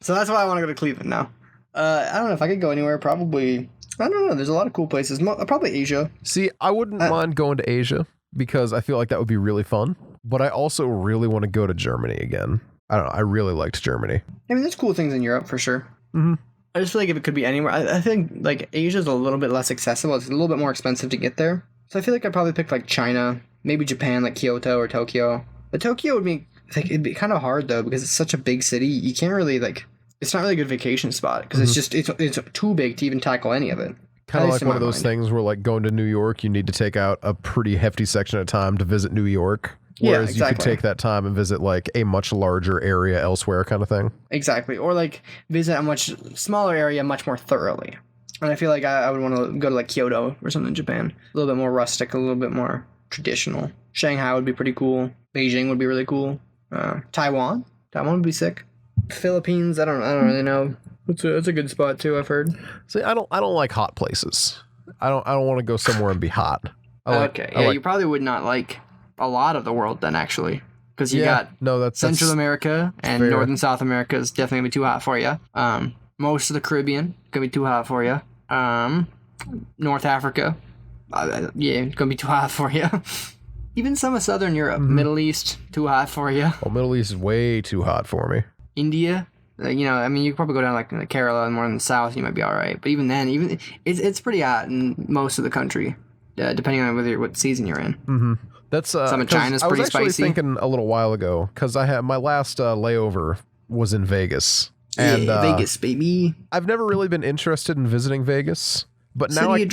So that's why I want to go to Cleveland now. I don't know if I could go anywhere. Probably, I don't know. There's a lot of cool places. Probably Asia. See, I wouldn't mind going to Asia because I feel like that would be really fun. But I also really want to go to Germany again. I don't know. I really liked Germany. I mean, there's cool things in Europe for sure. Mm-hmm. I just feel like if it could be anywhere, I think like Asia's a little bit less accessible. It's a little bit more expensive to get there. So I feel like I'd probably pick like China, maybe Japan, like Kyoto or Tokyo. But Tokyo would be like it'd be kind of hard though because it's such a big city. You can't really like. It's not really a good vacation spot because it's just it's too big to even tackle any of it. Kind of like one of those things where like going to New York, you need to take out a pretty hefty section of time to visit New York. Whereas you could take that time and visit like a much larger area elsewhere kind of thing. Exactly. Or like visit a much smaller area much more thoroughly. And I feel like I would want to go to like Kyoto or something in Japan. A little bit more rustic, a little bit more traditional. Shanghai would be pretty cool. Beijing would be really cool. Taiwan would be sick. Philippines, I don't really know. It's a good spot too, I've heard. See, I don't like hot places. I don't want to go somewhere and be hot. You probably would not like a lot of the world then actually, because you got Central America and fair. North and South America is definitely gonna be too hot for you. Most of the Caribbean gonna be too hot for you. North Africa, gonna be too hot for you. Even some of Southern Europe, Middle East, too hot for you. Well, Middle East is way too hot for me. India, I mean, you could probably go down like in Kerala and more in the south, you might be all right. But even then, it's pretty hot in most of the country. depending on what season you're in. Mm-hmm. That's some of China's pretty I was actually spicy. thinking a little while ago because I had my last layover was in Vegas. And Vegas, baby. I've never really been interested in visiting Vegas, but now I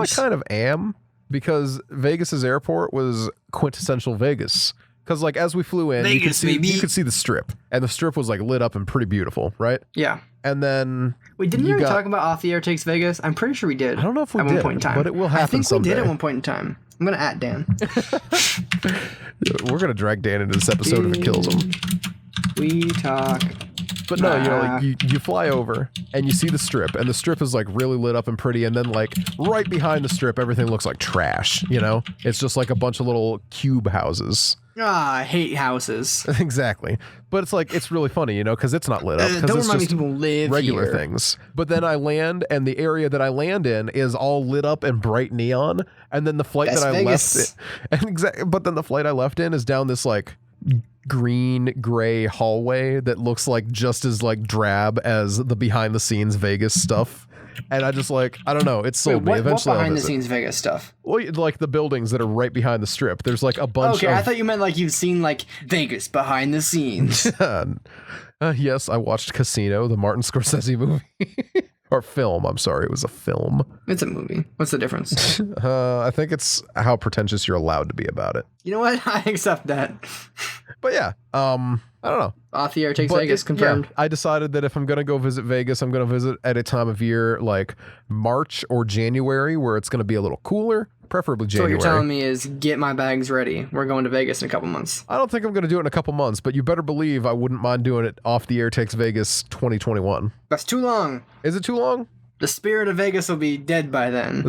kind of am because Vegas's airport was quintessential Vegas. Because like as we flew in, you could see the Strip, and the Strip was like lit up and pretty beautiful, right? Yeah. And then wait, didn't we talk about Off the Air Takes Vegas? I'm pretty sure we did. I don't know if we did at one point in time, but it will happen. I think someday. we did at one point in time. I'm gonna @ Dan. We're gonna drag Dan into this episode if it kills him. We talk. But no, like you fly over and you see the Strip, and the Strip is like really lit up and pretty, and then like right behind the Strip, everything looks like trash. It's just like a bunch of little cube houses. I hate houses. Exactly, but it's really funny, because it's not lit up. Don't it's remind me just people live regular here. things. But then I land, and the area that I land in is all lit up and bright neon, and then the flight that I left, but then the flight I left in is down this like green gray hallway that looks like just as like drab as the behind the scenes Vegas stuff. And I just I don't know, it sold me. Eventually, what behind the scenes Vegas stuff? Well, like the buildings that are right behind the Strip. There's like a bunch of... I thought you meant like you've seen like Vegas behind the scenes. Yes, I watched Casino, the Martin Scorsese movie. Or film, I'm sorry, it was a film. It's a movie. What's the difference? I think it's how pretentious you're allowed to be about it. You know what? I accept that. But yeah, I don't know. Off the Air Takes Vegas, confirmed. Yeah, I decided that if I'm going to go visit Vegas, I'm going to visit at a time of year like March or January where it's going to be a little cooler, preferably January. So what you're telling me is get my bags ready. We're going to Vegas in a couple months. I don't think I'm going to do it in a couple months, but you better believe I wouldn't mind doing it Off the Air Takes Vegas 2021. That's too long. Is it too long? The spirit of Vegas will be dead by then.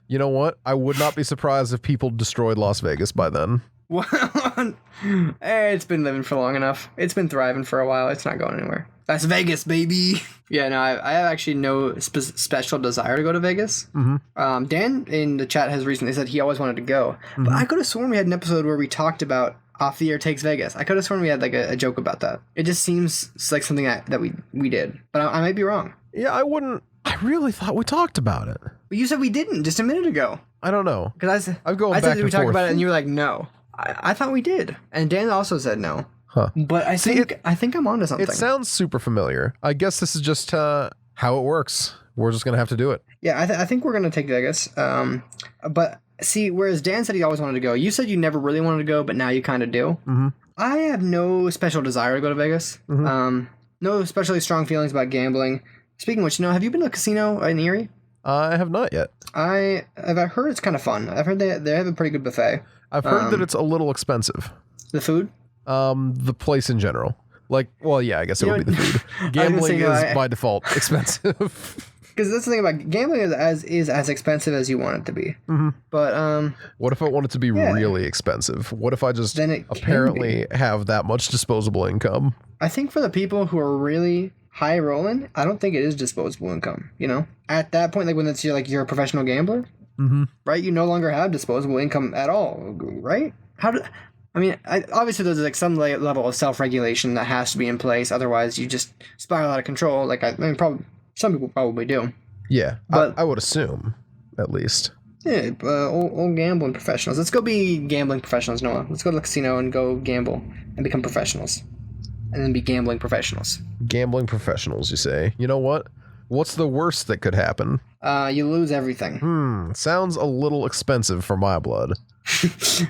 You know what? I would not be surprised if people destroyed Las Vegas by then. It's been living for long enough. It's been thriving for a while. It's not going anywhere. That's Vegas, baby. Yeah, no, I have actually no special desire to go to Vegas. Mm-hmm. Dan in the chat has recently said he always wanted to go. Mm-hmm. But I could have sworn we had an episode where we talked about Off the Air Takes Vegas. I could have sworn we had like a joke about that. It just seems like something that we did. But I might be wrong. Yeah, I really thought we talked about it. But you said we didn't just a minute ago. I don't know. Because I'm going I back said and we talked forth. about it and you were like, no. I thought we did. And Dan also said no. Huh. But I think I'm onto something. It sounds super familiar. I guess this is just how it works. We're just going to have to do it. Yeah, I think we're going to take Vegas. But see, whereas Dan said he always wanted to go, you said you never really wanted to go, but now you kind of do. Mm-hmm. I have no special desire to go to Vegas. Mm-hmm. No especially strong feelings about gambling. Speaking of which, have you been to a casino in Erie? I have not yet. I've heard it's kind of fun. I've heard they have a pretty good buffet. I've heard that it's a little expensive. The food? The place in general. I guess it would be the food. Gambling is by default expensive. Because that's the thing about gambling is as expensive as you want it to be. Mm-hmm. But what if I want it to be really expensive? What if I just apparently have that much disposable income? I think for the people who are really high rolling, I don't think it is disposable income. At that point, like when it's you're a professional gambler, mm-hmm. right? You no longer have disposable income at all, right? Obviously there's like some level of self-regulation that has to be in place. Otherwise, you just spiral out of control. Probably some people probably do. Yeah, but I would assume, at least. Yeah, old gambling professionals. Let's go be gambling professionals, Noah. Let's go to the casino and go gamble and become professionals. And then be gambling professionals. Gambling professionals, you say? You know what? What's the worst that could happen? You lose everything. Sounds a little expensive for my blood.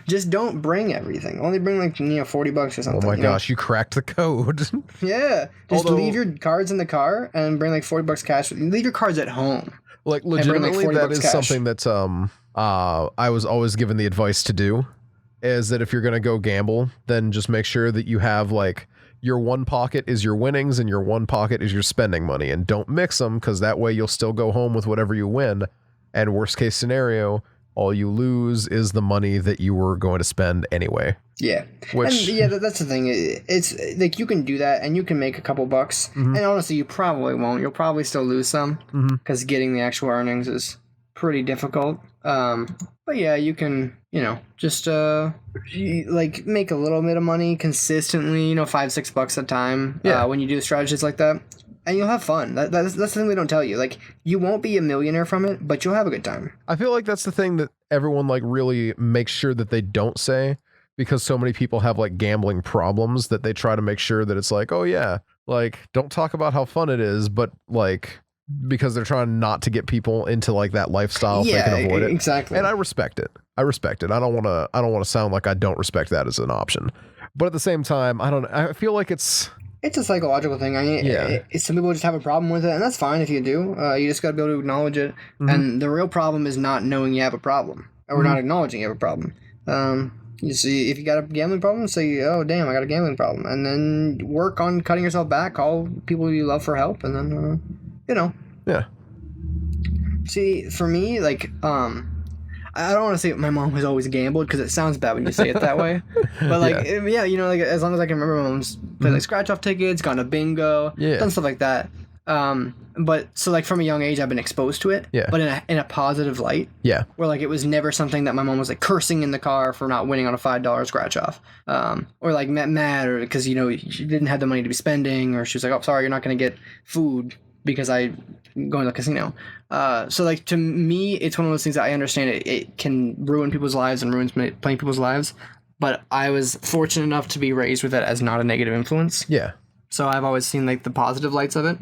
Just don't bring everything. Only bring $40 or something. Oh my gosh, you cracked the code. Yeah. Just leave your cards in the car and bring $40 cash. Leave your cards at home. Like legitimately, that is cash. something that I was always given the advice to do. Is that if you're gonna go gamble, then just make sure that you have your one pocket is your winnings and your one pocket is your spending money, and don't mix them because that way you'll still go home with whatever you win. And worst case scenario, all you lose is the money that you were going to spend anyway. Yeah. That's the thing. It's like you can do that and you can make a couple bucks. Mm-hmm. And honestly, you probably won't. You'll probably still lose some because getting the actual earnings is pretty difficult. But yeah, you can, just make a little bit of money consistently, $5-6 a time when you do strategies like that. and you'll have fun. That's the thing they don't tell you. Like, you won't be a millionaire from it, but you'll have a good time. I feel like that's the thing that everyone like really makes sure that they don't say, because so many people have like gambling problems that they try to make sure that it's like, oh yeah, like don't talk about how fun it is, but like because they're trying not to get people into like that lifestyle if they can avoid it. Exactly. And I respect it. I don't want to sound like I don't respect that as an option. But at the same time, I feel like it's a psychological thing. I mean, some people just have a problem with it, and that's fine if you do. You just got to be able to acknowledge it. Mm-hmm. And the real problem is not knowing you have a problem, or not acknowledging you have a problem. You see, if you got a gambling problem, say, oh, damn, I got a gambling problem. And then work on cutting yourself back, call people you love for help, and then, Yeah. See, for me, like, I don't want to say my mom has always gambled, because it sounds bad when you say it that way. But, like, like, as long as I can remember, my mom's played, like, scratch-off tickets, gone to bingo, done stuff like that. But, so, like, from a young age, I've been exposed to it, but in a positive light. Yeah. Where, like, it was never something that my mom was, like, cursing in the car for not winning on a $5 scratch-off. Or, like, mad, or because, she didn't have the money to be spending, or she was like, oh, sorry, you're not going to get food because I go to the casino. So, like, to me, it's one of those things that I understand it can ruin people's lives and ruins playing people's lives. But I was fortunate enough to be raised with it as not a negative influence. Yeah. So I've always seen, like, the positive lights of it.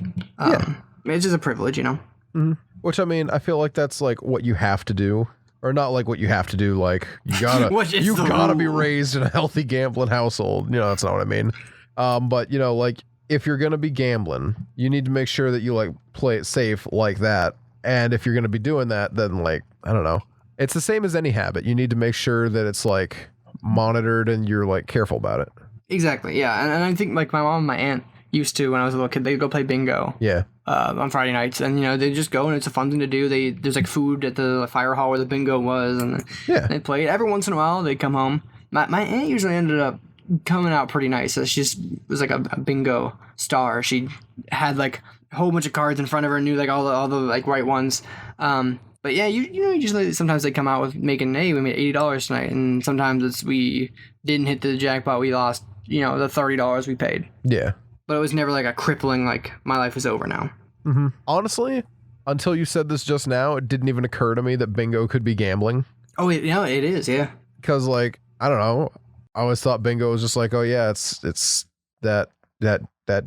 It's just a privilege, Mm-hmm. Which, I mean, I feel like that's, like, what you have to do. Or not, like, what you have to do. Like, you gotta be raised in a healthy gambling household. That's not what I mean. But, like, if you're going to be gambling, you need to make sure that you, like, play it safe like that. And if you're going to be doing that, then, like, I don't know. It's the same as any habit. You need to make sure that it's, like, monitored and you're, like, careful about it. Exactly, yeah. And I think, like, my mom and my aunt used to, when I was a little kid, they'd go play bingo. Yeah. On Friday nights. And, they just go, and it's a fun thing to do. There's, like, food at the fire hall where the bingo was. And they played. Every once in a while, they'd come home. My aunt usually ended up coming out pretty nice. So she just was like a bingo star. She had like a whole bunch of cards in front of her, knew like all the like right ones. But yeah, usually sometimes they come out with making, hey, we made $80 tonight, and sometimes we didn't hit the jackpot, we lost the $30 we paid. Yeah. But it was never like a crippling like my life is over now. Mm-hmm. Honestly, until you said this just now, it didn't even occur to me that bingo could be gambling. Oh, it is, yeah. Because like I don't know. I always thought bingo was just like, oh yeah, it's that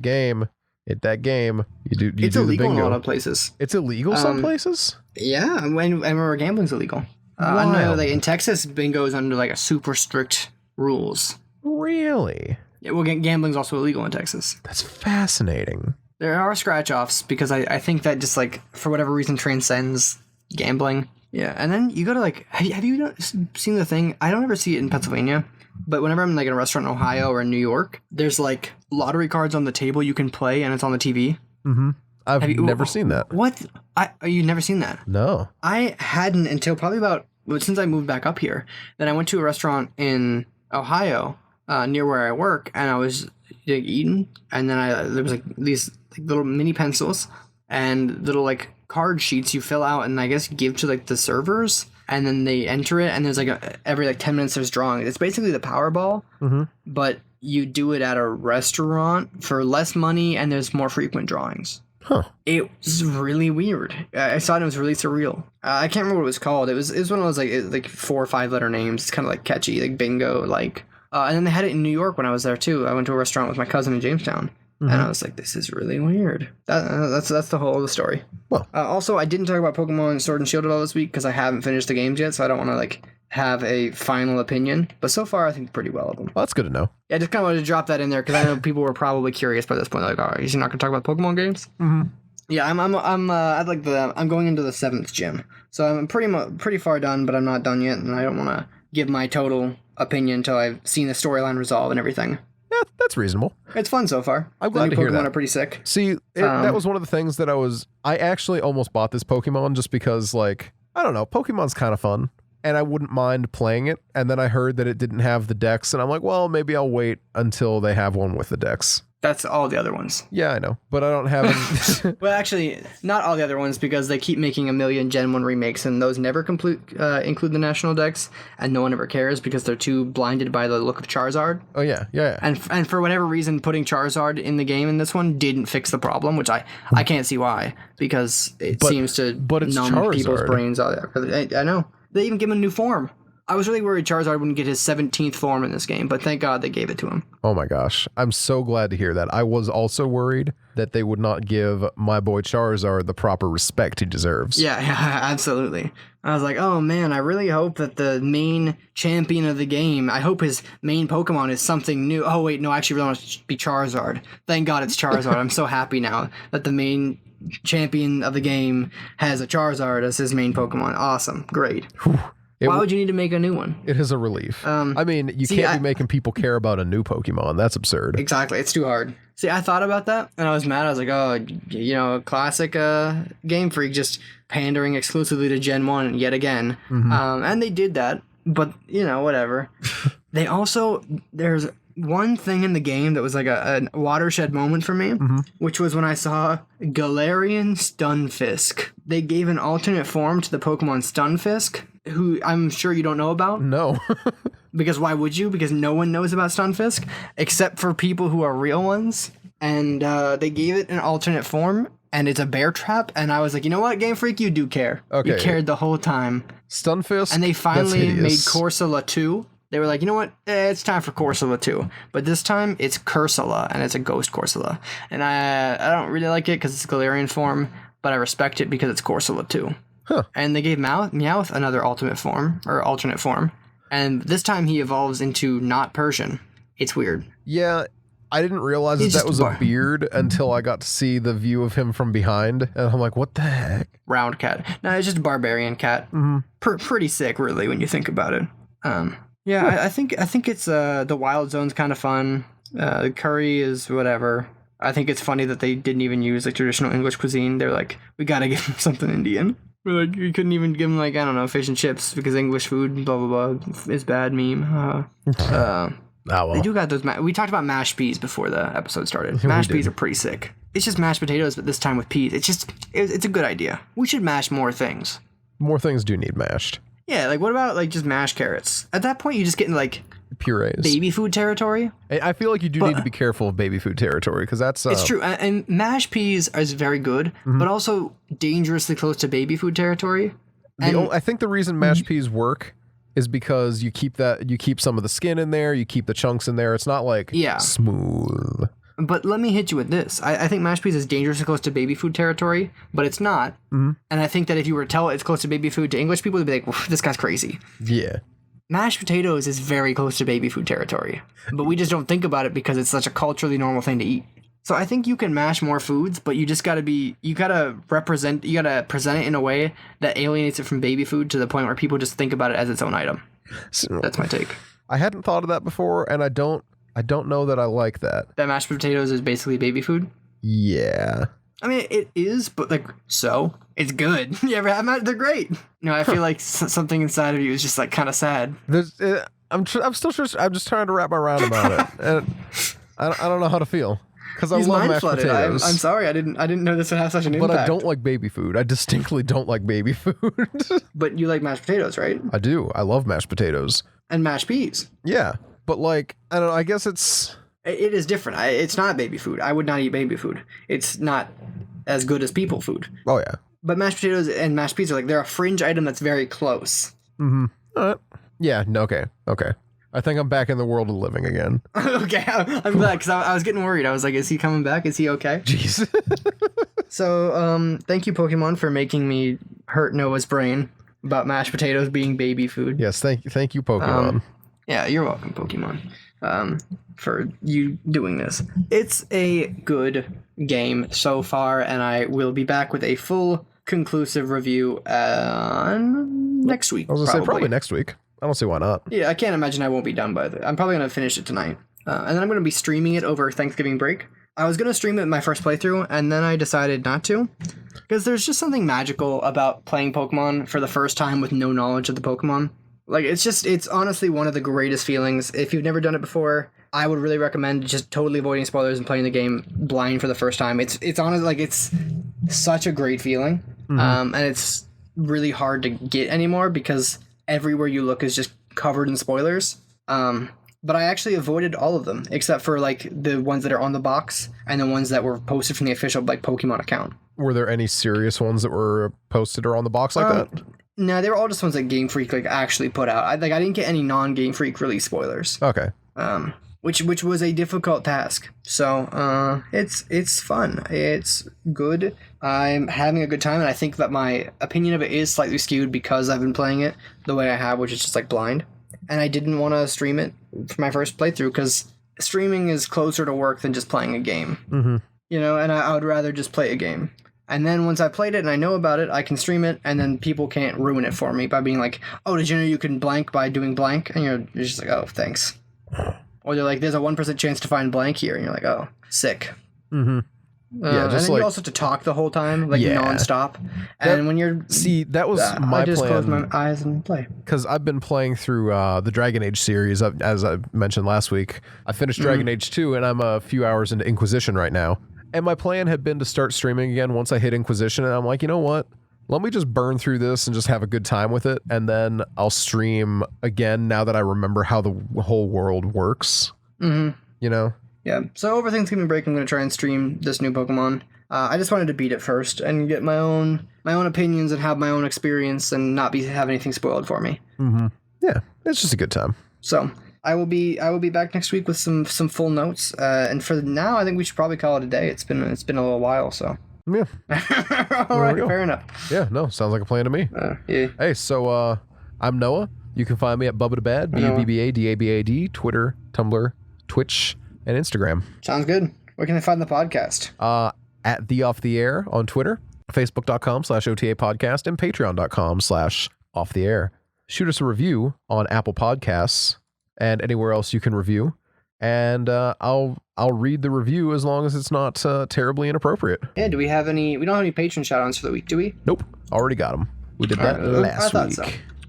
game. That game. You do it's do illegal the bingo. in a lot of places. It's illegal some places? Yeah, I remember gambling's illegal. I know, like in Texas, bingo is under like a super strict rules. Really? Yeah, well, gambling's also illegal in Texas. That's fascinating. There are scratch-offs because I think that just like for whatever reason transcends gambling. Yeah, and then you go to like, have you seen the thing? I don't ever see it in Pennsylvania, but whenever I'm like in a restaurant in Ohio or in New York, there's like lottery cards on the table you can play, and it's on the TV. Mm-hmm. I've never seen that. What? You've never seen that? No. I hadn't until probably since I moved back up here. Then I went to a restaurant in Ohio near where I work, and I was like, eating, and then there was like these like, little mini pencils and little like card sheets you fill out and I guess give to like the servers, and then they enter it, and there's like every like 10 minutes there's drawing. It's basically the Powerball, but you do it at a restaurant for less money, and there's more frequent drawings. Huh. It was really weird. I saw it, and it was really surreal. I can't remember what it was called. It was one of those like 4 or 5 letter names. It's kind of like catchy, like bingo, like. And then they had it in New York when I was there too. I went to a restaurant with my cousin in Jamestown. And I was like, this is really weird. That's the whole of the story. Well, also, I didn't talk about Pokemon Sword and Shield at all this week because I haven't finished the games yet, so I don't want to like have a final opinion. But so far, I think pretty well of them. Well, that's good to know. Yeah, I just kind of wanted to drop that in there because I know people were probably curious by this point. Like, oh, is he not going to talk about Pokemon games? Mm-hmm. Yeah, I'm going into the 7th gym, so I'm pretty far done, but I'm not done yet, and I don't want to give my total opinion until I've seen the storyline resolve and everything. Yeah, that's reasonable. It's fun so far. I'm glad to hear that. Pokemon are pretty sick. See, that was one of the things that I actually almost bought this Pokemon just because, like, I don't know, Pokemon's kind of fun, and I wouldn't mind playing it, and then I heard that it didn't have the dex, and I'm like, well, maybe I'll wait until they have one with the dex. That's all the other ones. Yeah, I know, but I don't have any. Well, actually, not all the other ones because they keep making a million Gen 1 remakes and those never include the national decks and no one ever cares because they're too blinded by the look of Charizard. Oh, yeah. And for whatever reason, putting Charizard in the game in this one didn't fix the problem, which I can't see why because it seems to numb Charizard. People's brains. I know. They even give him a new form. I was really worried Charizard wouldn't get his 17th form in this game, but thank God they gave it to him. Oh my gosh. I'm so glad to hear that. I was also worried that they would not give my boy Charizard the proper respect he deserves. Yeah, absolutely. I was like, oh man, I really hope that the main champion of the game, I hope his main Pokemon is something new. Oh wait, no, I actually really want it to be Charizard. Thank God it's Charizard. I'm so happy now that the main champion of the game has a Charizard as his main Pokemon. Awesome. Great. Why would you need to make a new one? It is a relief. I mean, you can't be making people care about a new Pokemon. That's absurd. Exactly. It's too hard. See, I thought about that, and I was mad. I was like, oh, classic Game Freak just pandering exclusively to Gen 1 yet again. Mm-hmm. And they did that, but, whatever. There's one thing in the game that was like a watershed moment for me, which was when I saw Galarian Stunfisk. They gave an alternate form to the Pokemon Stunfisk, who I'm sure you don't know about. No. Because why would you? Because no one knows about Stunfisk, except for people who are real ones. And they gave it an alternate form, and it's a bear trap. And I was like, you know what, Game Freak, you do care. Okay. You cared the whole time. Stunfisk? And they finally made Corsola 2. They were like, you know what, it's time for Corsola 2. But this time, it's Cursula, and it's a ghost Corsola. And I don't really like it because it's a Galarian form, but I respect it because it's Corsola 2. Huh. And they gave Meowth another alternate form. And this time he evolves into not Persian. It's weird. Yeah, I didn't realize that was a beard until I got to see the view of him from behind. And I'm like, what the heck? Round cat. No, it's just a barbarian cat. Mm-hmm. Pretty sick, really, when you think about it. I think it's the wild zone's kind of fun. The curry is whatever. I think it's funny that they didn't even use like traditional English cuisine. They're like, we gotta give him something Indian. We're like, you couldn't even give him like, I don't know, fish and chips because English food, blah, blah, blah, is bad meme. They do got those. We talked about mashed peas before the episode started. Mashed peas are pretty sick. It's just mashed potatoes, but this time with peas. It's a good idea. We should mash more things. More things do need mashed. Yeah, like what about like just mashed carrots? At that point, you just get into like purees, baby food territory. I feel like you do need to be careful of baby food territory because that's it's true. And mashed peas is very good, but also dangerously close to baby food territory. I think the reason mashed peas work is because you keep some of the skin in there, you keep the chunks in there. It's not like smooth. But let me hit you with this. I think mashed peas is dangerously close to baby food territory, but it's not. Mm-hmm. And I think that if you were to tell it it's close to baby food to English people, they'd be like, this guy's crazy. Yeah. Mashed potatoes is very close to baby food territory, but we just don't think about it because it's such a culturally normal thing to eat. So I think you can mash more foods, but you just gotta present it in a way that alienates it from baby food to the point where people just think about it as its own item. So, that's my take. I hadn't thought of that before, and I don't know that I like that. That mashed potatoes is basically baby food? Yeah. I mean, it is, but it's good. You ever have them? They're great. I feel like something inside of you is just like kind of sad. I'm just trying to wrap my mind about it. And I don't know how to feel. Because I love mashed potatoes. I'm sorry, I didn't know this would have such an impact. But I don't like baby food. I distinctly don't like baby food. But you like mashed potatoes, right? I do. I love mashed potatoes. And mashed peas. Yeah. But like, I don't know, I guess it is different. It's not baby food. I would not eat baby food. It's not as good as people food. Oh, yeah. But mashed potatoes and mashed peas are like, they're a fringe item that's very close. Mm-hmm. Yeah, okay. I think I'm back in the world of living again. Okay, I'm glad, because I was getting worried. I was like, is he coming back? Is he okay? Jeez. So, thank you, Pokemon, for making me hurt Noah's brain about mashed potatoes being baby food. Yes, thank you, Pokemon. Yeah, you're welcome, Pokemon, for you doing this. It's a good game so far, and I will be back with a full, conclusive review next week. I was going to say, probably next week. I don't see why not. Yeah, I can't imagine I won't be done by I'm probably going to finish it tonight. And then I'm going to be streaming it over Thanksgiving break. I was going to stream it in my first playthrough, and then I decided not to. Because there's just something magical about playing Pokemon for the first time with no knowledge of the Pokemon. Like, it's honestly one of the greatest feelings. If you've never done it before, I would really recommend just totally avoiding spoilers and playing the game blind for the first time. It's honestly like it's such a great feeling, and it's really hard to get anymore because everywhere you look is just covered in spoilers. But I actually avoided all of them except for like the ones that are on the box and the ones that were posted from the official like Pokemon account. Were there any serious ones that were posted or on the box like that? No, they were all just ones that Game Freak like actually put out. I didn't get any non-Game Freak release spoilers. Okay. Which was a difficult task. So it's fun. It's good. I'm having a good time, and I think that my opinion of it is slightly skewed because I've been playing it the way I have, which is just like blind. And I didn't want to stream it for my first playthrough because streaming is closer to work than just playing a game. Mm-hmm. You know, and I would rather just play a game. And then once I played it and I know about it, I can stream it, and then people can't ruin it for me by being like, oh, did you know you can blank by doing blank? And you're just like, oh, thanks. Or they're like, there's a 1% chance to find blank here. And you're like, oh, sick. Mm-hmm. Yeah, just and then like, you also have to talk the whole time, like nonstop. And when you're... See, that was my I just plan. close my eyes and play. Because I've been playing through the Dragon Age series, as I mentioned last week. I finished Dragon Age 2, and I'm a few hours into Inquisition right now. And my plan had been to start streaming again once I hit Inquisition, and I'm like, you know what? Let me just burn through this and just have a good time with it, and then I'll stream again now that I remember how the whole world works. Mm-hmm. You know? Yeah, so over Thanksgiving break, I'm going to try and stream this new Pokemon. I just wanted to beat it first and get my own opinions and have my own experience and not have anything spoiled for me. Mm-hmm. Yeah, it's just a good time. So I will be back next week with some full notes. And for now, I think we should probably call it a day. It's been a little while, so. Yeah. All right, fair enough. Yeah, no, sounds like a plan to me. Yeah. Hey, so I'm Noah. You can find me at Bubbadabad, BUBBADABAD, Twitter, Tumblr, Twitch, and Instagram. Sounds good. Where can they find the podcast? At The Off the Air on Twitter, Facebook.com/OTA podcast, and Patreon.com/Off the Air. Shoot us a review on Apple Podcasts and anywhere else you can review. And I'll read the review as long as it's not terribly inappropriate. Yeah, do we have any... We don't have any patron shout-outs for the week, do we? Nope. Already got them. We did that last week. So.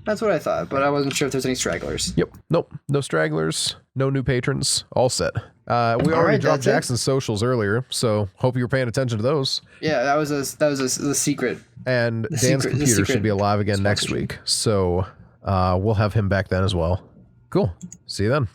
That's what I thought, but I wasn't sure if there's any stragglers. Yep. Nope. No stragglers. No new patrons. All set. We already dropped Jackson's socials earlier, so hope you were paying attention to those. Yeah, that was the secret. And Dan's computer should be alive again next week, so we'll have him back then as well. Cool. See you then.